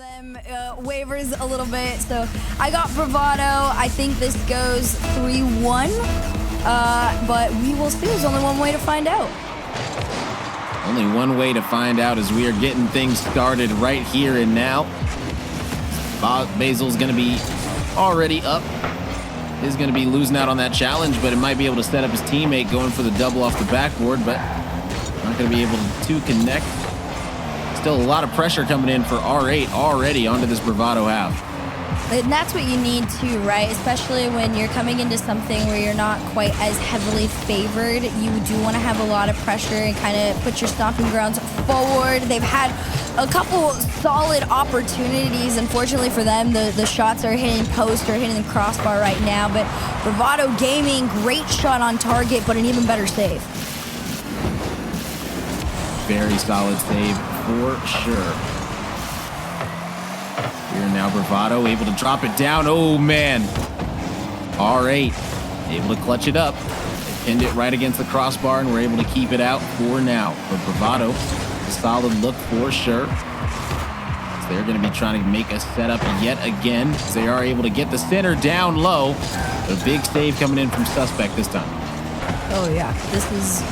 them waivers a little bit. So I got Bravado. I think this goes 3-1, but we will see. There's only one way to find out. Only one way to find out as we are getting things started right here and now. Basil's going to be already up. He's going to be losing out on that challenge, but it might be able to set up his teammate going for the double off the backboard, but not going to be able to connect. Still a lot of pressure coming in for R8 already onto this Bravado half. And that's what you need too, right? Especially when you're coming into something where you're not quite as heavily favored. You do want to have a lot of pressure and kind of put your stomping grounds forward. They've had a couple solid opportunities. Unfortunately for them, the shots are hitting post or hitting the crossbar right now. But Bravado Gaming, great shot on target, but an even better save. Very solid save for sure. Here now Bravado able to drop it down. Oh man, R8 able to clutch it up. They pinned it right against the crossbar and we're able to keep it out for now. But Bravado, a solid look for sure. So they're going to be trying to make a setup yet again. They are able to get the center down low. A big save coming in from Suspect this time. Oh yeah, this has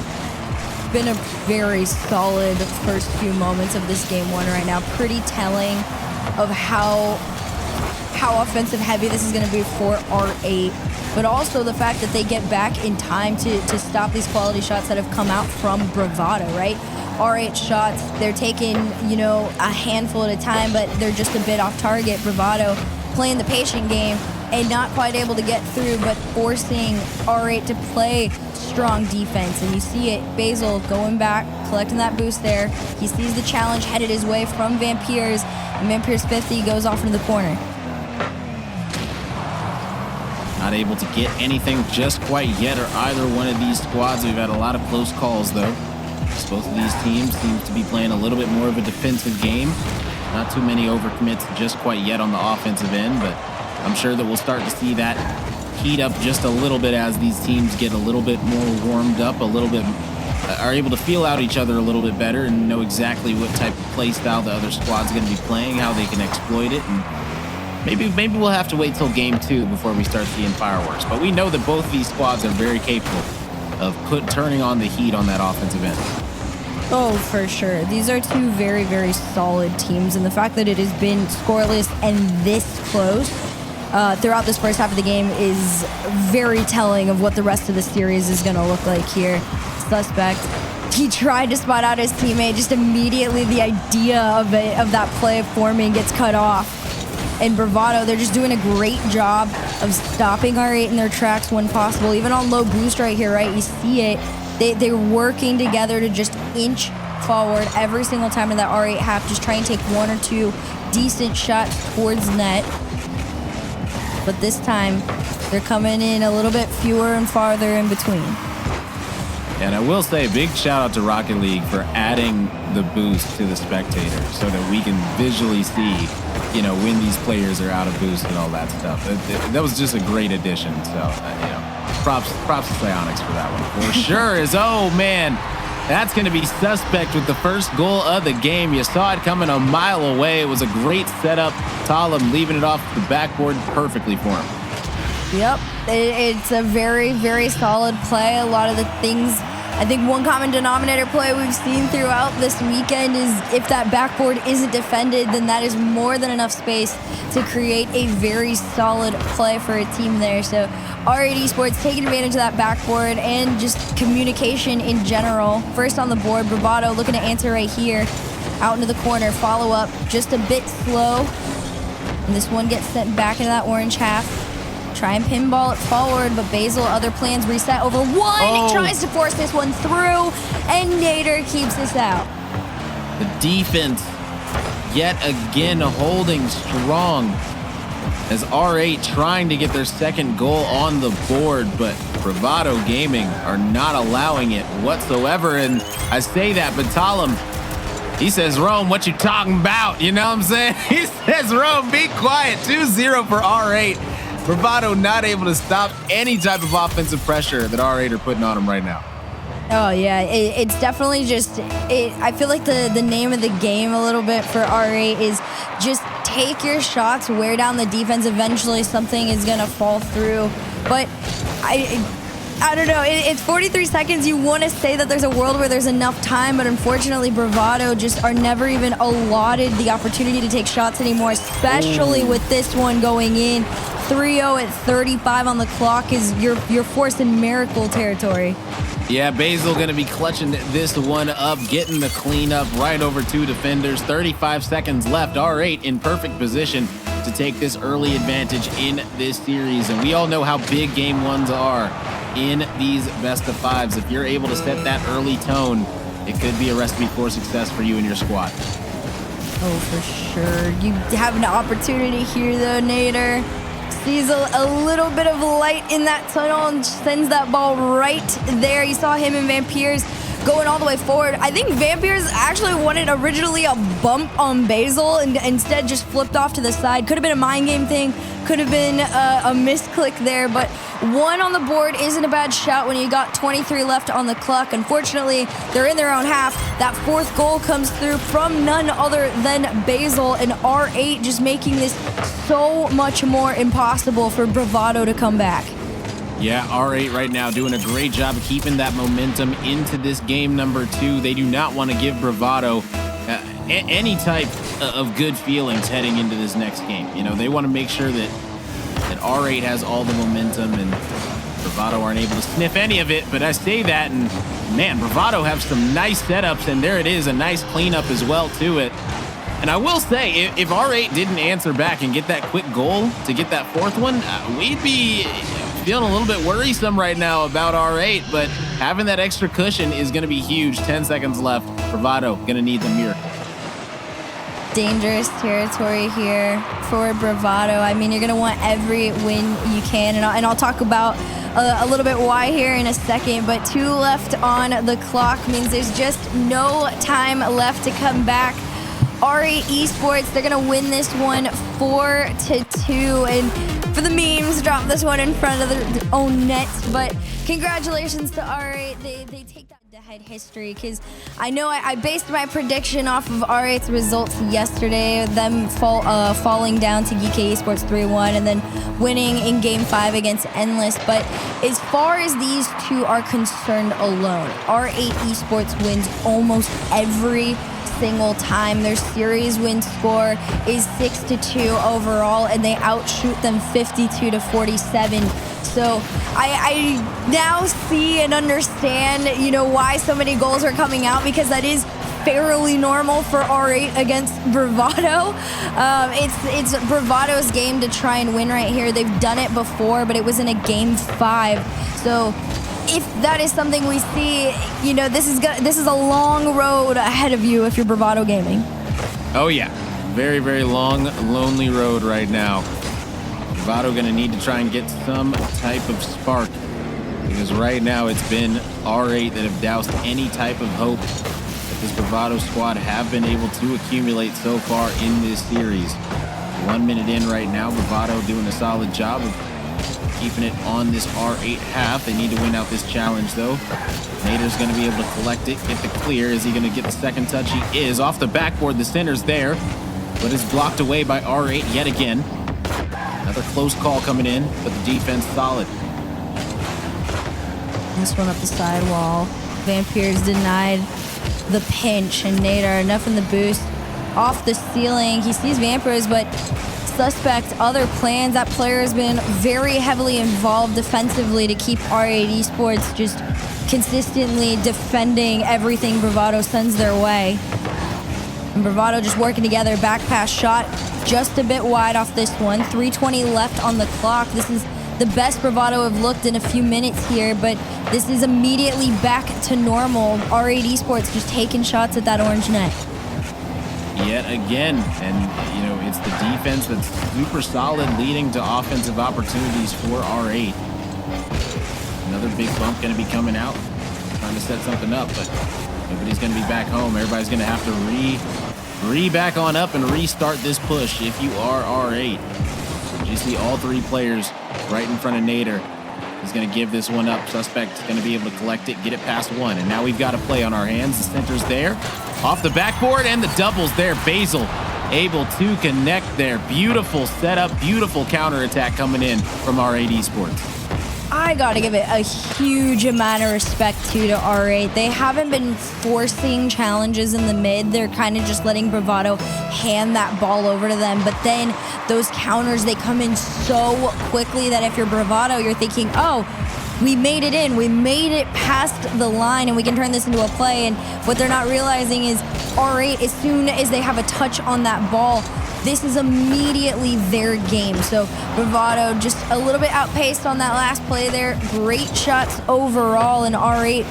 been a very solid first few moments of this game one right now. Pretty telling of how offensive heavy this is going to be for R8, but also the fact that they get back in time to stop these quality shots that have come out from Bravado, right? R8 shots, they're taking, you know, a handful at a time, but they're just a bit off target. Bravado playing the patient game and not quite able to get through, but forcing R8 to play strong defense. And you see it, Basil going back, collecting that boost there. He sees the challenge headed his way from Vampires, and Vampires 50 goes off into the corner. Not able to get anything just quite yet, or either one of these squads. We've had a lot of close calls though. Both of these teams seem to be playing a little bit more of a defensive game. Not too many overcommits just quite yet on the offensive end, but I'm sure that we'll start to see that heat up just a little bit as these teams get a little bit more warmed up, a little bit, are able to feel out each other a little bit better and know exactly what type of play style the other squad's going to be playing, how they can exploit it, and maybe we'll have to wait till game 2 before we start seeing fireworks. But we know that both of these squads are very capable of turning on the heat on that offensive end. Oh, for sure. These are two very, very solid teams, and the fact that it has been scoreless and this close throughout this first half of the game is very telling of what the rest of the series is going to look like here. Suspect, he tried to spot out his teammate, just immediately the idea of that play of forming gets cut off. And Bravado, they're just doing a great job of stopping R8 in their tracks when possible, even on low boost right here, right? You see it. They're working together to just inch forward every single time in that R8 half, just try and take one or two decent shots towards net. But this time, they're coming in a little bit fewer and farther in between. And I will say a big shout out to Rocket League for adding the boost to the spectator so that we can visually see, you know, when these players are out of boost and all that stuff. That was just a great addition. So, you know, props to Psyonix for that one. For sure is, oh man, that's going to be Suspect with the first goal of the game. You saw it coming a mile away. It was a great setup. Talem leaving it off the backboard perfectly for him. Yep, it's a very, very solid play. A lot of the things, I think one common denominator play we've seen throughout this weekend is if that backboard isn't defended, then that is more than enough space to create a very solid play for a team there. So R8 Esports taking advantage of that backboard and just communication in general. First on the board, Bravado looking to answer right here. Out into the corner, follow up, just a bit slow. And this one gets sent back into that orange half. Try and pinball it forward, but Basil, other plans reset over one. Oh. He tries to force this one through, and Nader keeps this out. The defense yet again holding strong as R8 trying to get their second goal on the board, but Bravado Gaming are not allowing it whatsoever. And I say that, but Talem, he says, Rome, what you talking about? You know what I'm saying? He says, Rome, be quiet. 2-0 for R8. Bravado not able to stop any type of offensive pressure that R8 are putting on him right now. Oh, yeah. It's definitely just... I feel like the name of the game a little bit for R8 is just take your shots, wear down the defense. Eventually something is going to fall through. But I don't know. It's 43 seconds. You want to say that there's a world where there's enough time, but unfortunately, Bravado just are never even allotted the opportunity to take shots anymore, especially with this one going in. 3-0 at 35 on the clock is your force in miracle territory. Yeah, Basil going to be clutching this one up, getting the cleanup right over 2 defenders. 35 seconds left. R8 in perfect position to take this early advantage in this series. And we all know how big game ones are in these best of 5s. If you're able to set that early tone, it could be a recipe for success for you and your squad. Oh, for sure. You have an opportunity here, though, Nader. Sees a little bit of light in that tunnel and sends that ball right there. You saw him and Vampires going all the way forward. I think Vampires actually wanted originally a bump on Basil and instead just flipped off to the side. Could have been a mind game thing. Could have been a misclick there, but 1 on the board isn't a bad shout when you got 23 left on the clock. Unfortunately, they're in their own half. That 4th goal comes through from none other than Basil, and R8 just making this so much more impossible for Bravado to come back. Yeah, R8 right now doing a great job of keeping that momentum into this game number 2. They do not want to give Bravado any type of good feelings heading into this next game. You know, they want to make sure that R8 has all the momentum and Bravado aren't able to sniff any of it. But I say that, and man, Bravado have some nice setups, and there it is, a nice cleanup as well to it. And I will say, if R8 didn't answer back and get that quick goal to get that 4th one, we'd be feeling a little bit worrisome right now about R8, but having that extra cushion is going to be huge. 10 seconds left. Bravado going to need the miracle. Dangerous territory here for Bravado. I mean, you're going to want every win you can, and I'll talk about a little bit why here in a second, but 2 left on the clock means there's just no time left to come back. R8 Esports, they're going to win this one 4-2, and for the memes, drop this one in front of their own net, but congratulations to R8. They take that to head history, because I know I based my prediction off of R8's results yesterday, them falling down to GK Esports 3-1 and then winning in Game 5 against Endless. But as far as these two are concerned alone, R8 Esports wins almost every single time. Their series win score is 6-2 overall, and they outshoot them 52-47. So I now see and understand, you know, why so many goals are coming out, because that is fairly normal for R8 against Bravado. It's Bravado's game to try and win right here. They've done it before, but it was in a Game 5. So if that is something we see, you know, this is a long road ahead of you if you're Bravado Gaming. Oh yeah, very, very long, lonely road right now. Bravado going to need to try and get some type of spark, because right now it's been R8 that have doused any type of hope that this Bravado squad have been able to accumulate so far in this series. 1 minute in right now, Bravado doing a solid job of keeping it on this R8 half. They need to win out this challenge though. Nader's going to be able to collect it, get the clear. Is he going to get the second touch? He is. Off the backboard, the center's there, but is blocked away by R8 yet again. Another close call coming in, but the defense solid. This one up the sidewall. Vampires denied the pinch, and Nader enough in the boost. Off the ceiling, he sees Vampires, but suspect other plans. That player has been very heavily involved defensively to keep R8 Esports just consistently defending everything Bravado sends their way. And Bravado just working together. Back pass shot just a bit wide off this one. 3:20 left on the clock. This is the best Bravado have looked in a few minutes here, but this is immediately back to normal. R8 Esports just taking shots at that orange net. Yet again, and you know, it's the defense that's super solid, leading to offensive opportunities for R8. Another big bump going to be coming out, trying to set something up, but nobody's going to be back home. Everybody's going to have to back on up and restart this push if you are R8. You see all 3 players right in front of Nader. He's going to give this one up. Suspect's going to be able to collect it, get it past 1, and now we've got a play on our hands. The center's there. Off the backboard, and the double's there. Basil able to connect there. Beautiful setup, beautiful counterattack coming in from R8 Esports. I gotta give it a huge amount of respect to R8. They haven't been forcing challenges in the mid. They're kind of just letting Bravado hand that ball over to them. But then those counters, they come in so quickly that if you're Bravado, you're thinking, oh, we made it in. We made it past the line and we can turn this into a play. And what they're not realizing is R8, as soon as they have a touch on that ball, this is immediately their game. So Bravado just a little bit outpaced on that last play there. Great shots overall, and R8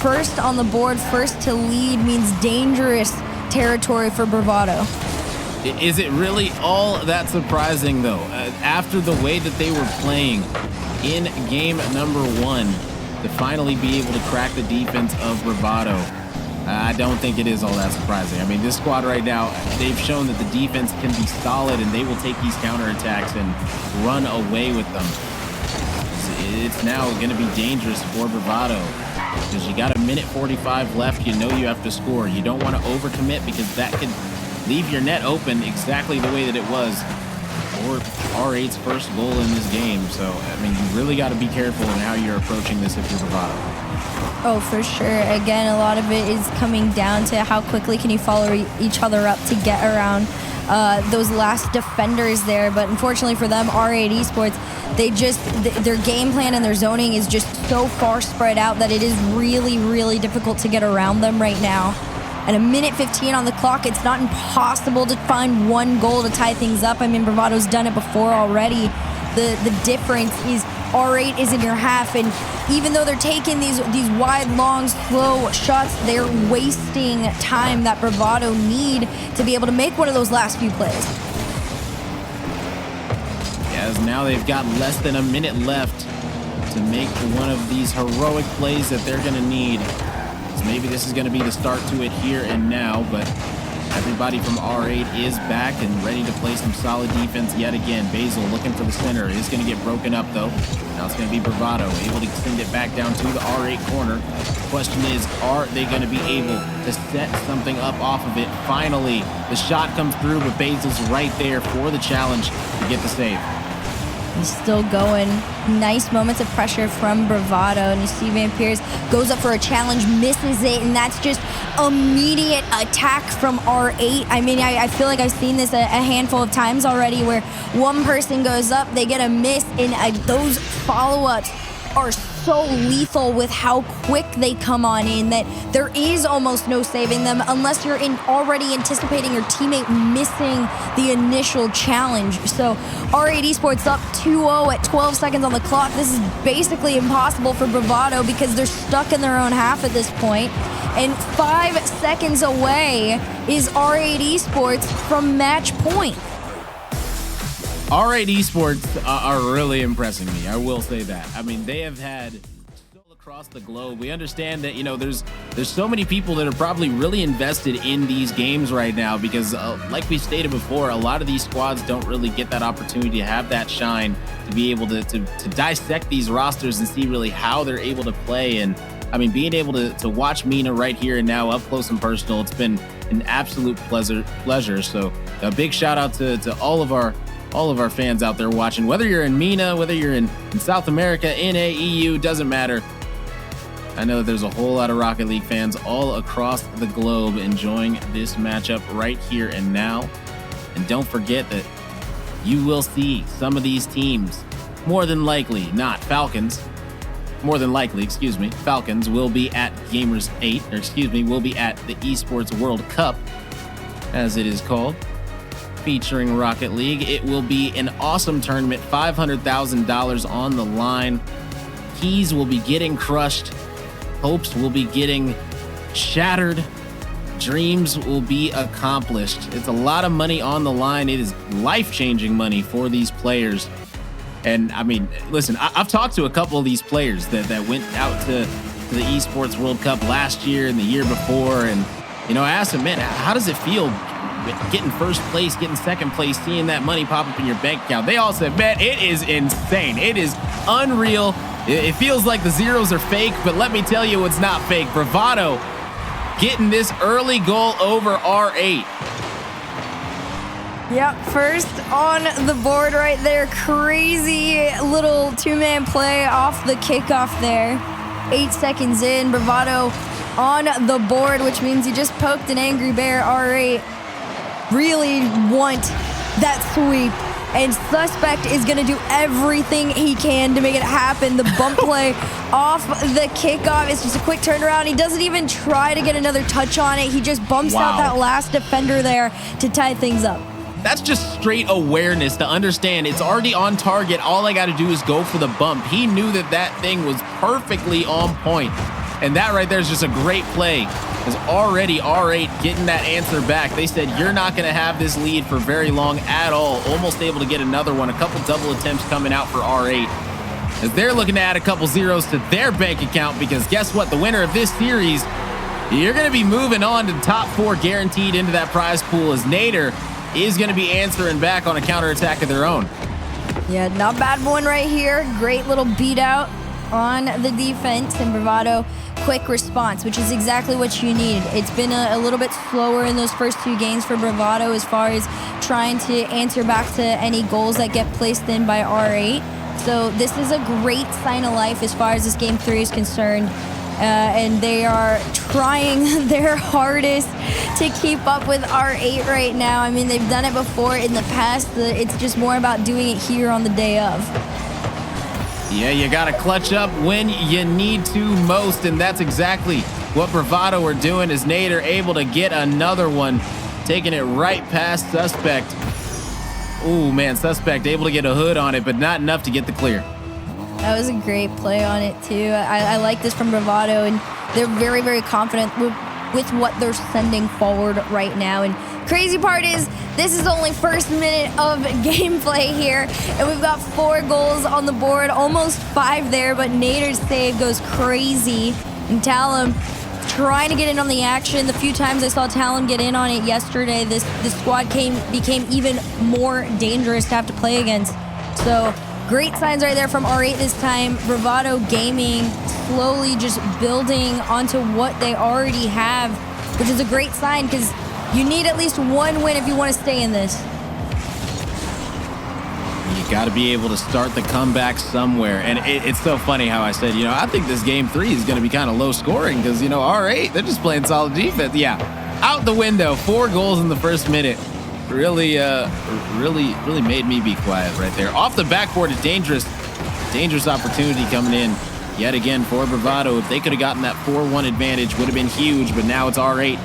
first on the board, first to lead means dangerous territory for Bravado. Is it really all that surprising though? After the way that they were playing in game number 1, to finally be able to crack the defense of Bravado, I don't think it is all that surprising. I mean, this squad right now, they've shown that the defense can be solid and they will take these counterattacks and run away with them. It's now going to be dangerous for Bravado because you got a minute 45 left. You know you have to score. You don't want to overcommit because that could leave your net open exactly the way that it was for R8's first goal in this game. So, I mean, you really got to be careful in how you're approaching this if you're Bravado. Oh, for sure. Again, a lot of it is coming down to how quickly can you follow each other up to get around those last defenders there. But unfortunately for them, R8 Esports, their game plan and their zoning is just so far spread out that it is really, really difficult to get around them right now. And a minute 15 on the clock, it's not impossible to find one goal to tie things up. I mean, Bravado's done it before already. The difference is R8 is in your half, and even though they're taking these wide, long, slow shots, they're wasting time that Bravado need to be able to make one of those last few plays. As now they've got less than a minute left to make one of these heroic plays that they're going to need. So maybe this is going to be the start to it here and now, but everybody from R8 is back and ready to play some solid defense yet again. Basil looking for the center. Is going to get broken up, though. Now it's going to be Bravado able to send it back down to the R8 corner. The question is, are they going to be able to set something up off of it? Finally, the shot comes through, but Basil's right there for the challenge to get the save. He's still going. Nice moments of pressure from Bravado. And you see Van Peers goes up for a challenge, misses it, and that's just immediate attack from R8. I mean, I feel like I've seen this a handful of times already where one person goes up, they get a miss, and those follow-ups are so lethal with how quick they come on in that there is almost no saving them unless you're already anticipating your teammate missing the initial challenge. So R8 Esports up 2-0 at 12 seconds on the clock. This is basically impossible for Bravado because they're stuck in their own half at this point. And 5 seconds away is R8 Esports from match point. R8 Esports are really impressing me. I will say that. I mean, they have had all across the globe. We understand that, you know, there's so many people that are probably really invested in these games right now because, like we stated before, a lot of these squads don't really get that opportunity to have that shine to be able to dissect these rosters and see really how they're able to play. And I mean, being able to watch MENA right here and now up close and personal, it's been an absolute pleasure. So a big shout out to all of our fans out there watching, whether you're in MENA, whether you're in South America, NA, EU, doesn't matter. I know that there's a whole lot of Rocket League fans all across the globe enjoying this matchup right here and now. And don't forget that you will see some of these teams, Falcons will be at Gamers 8, will be at the Esports World Cup, as it is called, featuring Rocket League. It will be an awesome tournament, $500,000 on the line. Keys will be getting crushed. Hopes will be getting shattered. Dreams will be accomplished. It's a lot of money on the line. It is life-changing money for these players. And I mean, listen, I've talked to a couple of these players that went out to the Esports World Cup last year and the year before. And, you know, I asked them, man, how does it feel getting first place, getting second place, seeing that money pop up in your bank account? They all said, man, it is insane. It is unreal. It feels like the zeros are fake, but let me tell you, it's not fake. Bravado getting this early goal over R8. Yep, first on the board right there. Crazy little two-man play off the kickoff there. 8 seconds in, Bravado on the board, which means you just poked an angry bear. R8 really want that sweep, and Suspect is going to do everything he can to make it happen. The bump play off the kickoff. It's just a quick turnaround. He doesn't even try to get another touch on it. He just bumps out that last defender there to tie things up. That's just straight awareness to understand it's already on target. All I got to do is go for the bump. He knew that that thing was perfectly on point. And that right there is just a great play. Because already R8 getting that answer back. They said, you're not going to have this lead for very long at all. Almost able to get another one. A couple double attempts coming out for R8. As they're looking to add a couple zeros to their bank account. Because guess what? The winner of this series, you're going to be moving on to the top 4 guaranteed into that prize pool, as Nader is going to be answering back on a counterattack of their own. Yeah, not bad one right here. Great little beat out on the defense, and Bravado quick response, which is exactly what you need. It's been a little bit slower in those first 2 games for Bravado as far as trying to answer back to any goals that get placed in by R8. So this is a great sign of life as far as this game 3 is concerned. And they are trying their hardest to keep up with R8 right now. I mean, they've done it before in the past. It's just more about doing it here on the day of. Yeah, you got to clutch up when you need to most, and that's exactly what Bravado are doing, as Nader able to get another one, taking it right past Suspect. Ooh, man, Suspect able to get a hood on it, but not enough to get the clear. That was a great play on it, too. I like this from Bravado, and they're very, very confident with what they're sending forward right now. And crazy part is, this is only first minute of gameplay here, and we've got 4 goals on the board, almost 5 there, but Nader's save goes crazy. And Talon trying to get in on the action. The few times I saw Talon get in on it yesterday, this squad became even more dangerous to have to play against. So great signs right there from R8 this time. Bravado Gaming slowly just building onto what they already have, which is a great sign because you need at least 1 win if you want to stay in this. You got to be able to start the comeback somewhere. And it's so funny how I said, I think this game 3 is going to be kind of low scoring because, R8, they're just playing solid defense. Yeah, out the window, 4 goals in the first minute. Really made me be quiet right there. Off the backboard, a dangerous opportunity coming in yet again for Bravado. If they could have gotten that 4-1 advantage, would have been huge, but now it's R8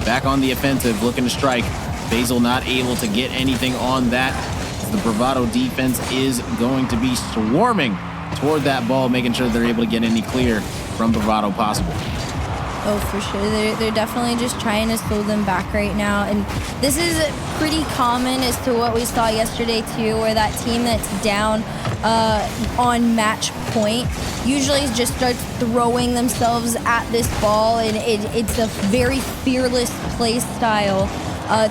back on the offensive, looking to strike. Basil not able to get anything on that. The Bravado defense is going to be swarming toward that ball, making sure they're able to get any clear from Bravado possible. Oh, for sure. They're definitely just trying to slow them back right now. And this is pretty common as to what we saw yesterday, too, where that team that's down on match point usually just starts throwing themselves at this ball. And it's a very fearless play style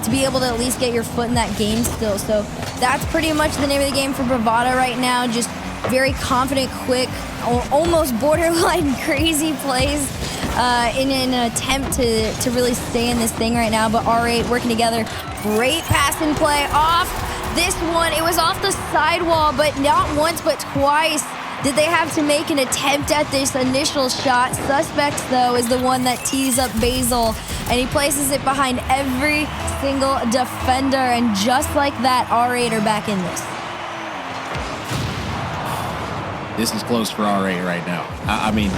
to be able to at least get your foot in that game still. So that's pretty much the name of the game for Bravado right now. Just very confident, quick, almost borderline crazy plays in an attempt to really stay in this thing right now. But R8 working together. Great pass and play off this one. It was off the sidewall, but not once but twice did they have to make an attempt at this initial shot. Suspect, though, is the one that tees up Basil, and he places it behind every single defender. And just like that, R8 are back in this. This is close for R8 right now. I mean,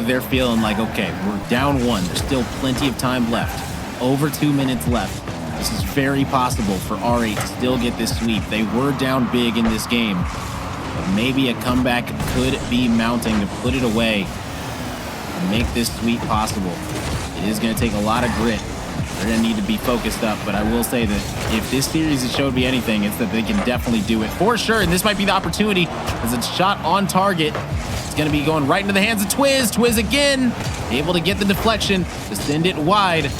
they're feeling like, okay, we're down 1. There's still plenty of time left. Over 2 minutes left. This is very possible for R8 to still get this sweep. They were down big in this game, but maybe a comeback could be mounting to put it away and make this sweep possible. It is going to take a lot of grit. They're going to need to be focused up, but I will say that if this series has showed me anything, it's that they can definitely do it for sure. And this might be the opportunity as it's shot on target. It's going to be going right into the hands of Twiz. Twiz again, able to get the deflection to send it wide.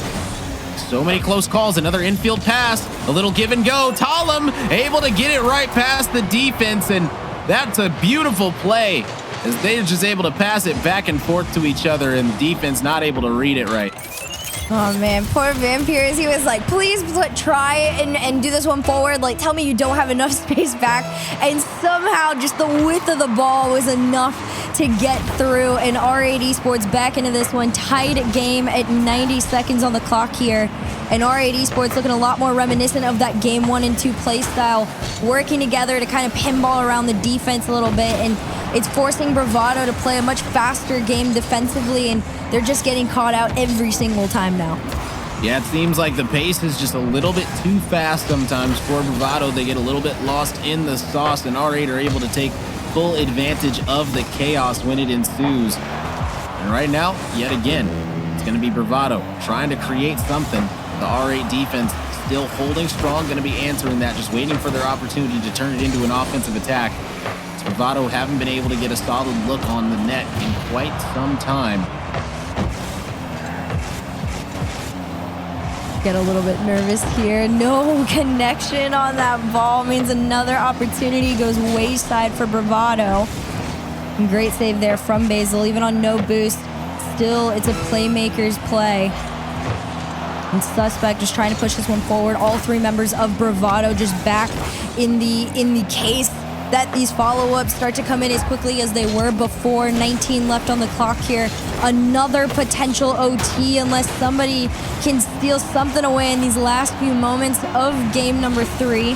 So many close calls. Another infield pass, a little give and go. Talum able to get it right past the defense, and that's a beautiful play as they're just able to pass it back and forth to each other, and the defense not able to read it right. Oh man, poor Vampires. He was like, please try and do this one forward. Like, tell me you don't have enough space back. And somehow just the width of the ball was enough to get through. And R8 Esports back into this one. Tied game at 90 seconds on the clock here. And R8 Esports looking a lot more reminiscent of that game 1 and 2 play style, working together to kind of pinball around the defense a little bit. And it's forcing Bravado to play a much faster game defensively, and they're just getting caught out every single time now. Yeah, it seems like the pace is just a little bit too fast sometimes for Bravado. They get a little bit lost in the sauce, and R8 are able to take full advantage of the chaos when it ensues. And right now, yet again, it's going to be Bravado trying to create something. The R8 defense still holding strong, going to be answering that, just waiting for their opportunity to turn it into an offensive attack. Bravado haven't been able to get a solid look on the net in quite some time. Get a little bit nervous here. No connection on that ball means another opportunity goes wayside for Bravado. And great save there from Basil, even on no boost. Still, it's a playmaker's play. And Suspect just trying to push this one forward. All 3 members of Bravado just back in the case that these follow-ups start to come in as quickly as they were before. 19 left on the clock here. Another potential OT unless somebody can steal something away in these last few moments of game number 3.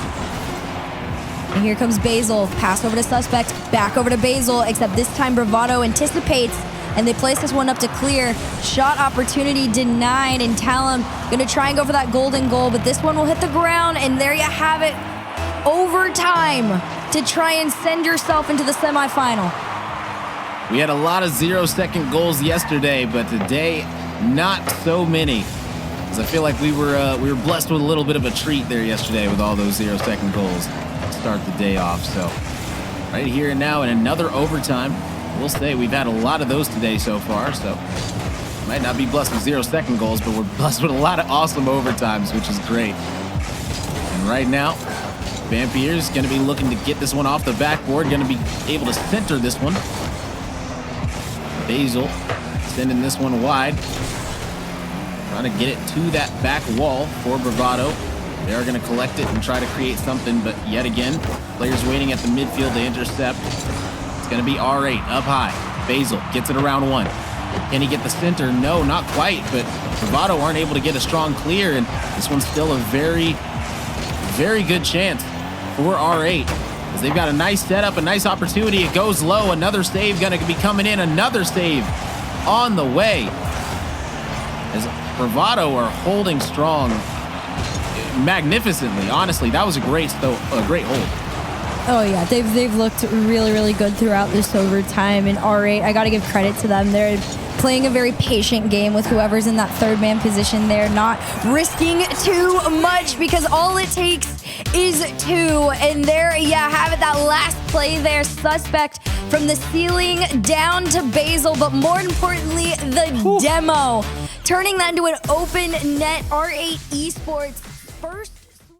And here comes Basil. Pass over to Suspect. Back over to Basil, except this time Bravado anticipates and they place this one up to clear. Shot opportunity denied, and Talon gonna try and go for that golden goal, but this one will hit the ground, and there you have it. Overtime to try and send yourself into the semifinal. We had a lot of 0-second goals yesterday, but today, not so many. Because I feel like we were blessed with a little bit of a treat there yesterday with all those 0-second goals to start the day off. So right here and now in another overtime. We'll say we've had a lot of those today so far, so might not be blessed with 0-second goals, but we're blessed with a lot of awesome overtimes, which is great. And right now, Vampires going to be looking to get this one off the backboard, going to be able to center this one. Basil sending this one wide, trying to get it to that back wall for Bravado. They are going to collect it and try to create something, but yet again, players waiting at the midfield to intercept. It's going to be R8 up high. Basil gets it around 1. Can he get the center? No, not quite, but Bravado aren't able to get a strong clear, and this one's still a very, very good chance for R8. As they've got a nice setup, a nice opportunity. It goes low. Another save going to be coming in. Another save on the way. As Bravado are holding strong magnificently. Honestly, that was a great hold. Oh yeah, they've looked really, really good throughout this overtime. And R8, I got to give credit to them. They're playing a very patient game with whoever's in that third man position. They're not risking too much because all it takes is 2. And there you have it, that last play there. Suspect from the ceiling down to Basil, but more importantly, the demo. Turning that into an open net. R8 Esports first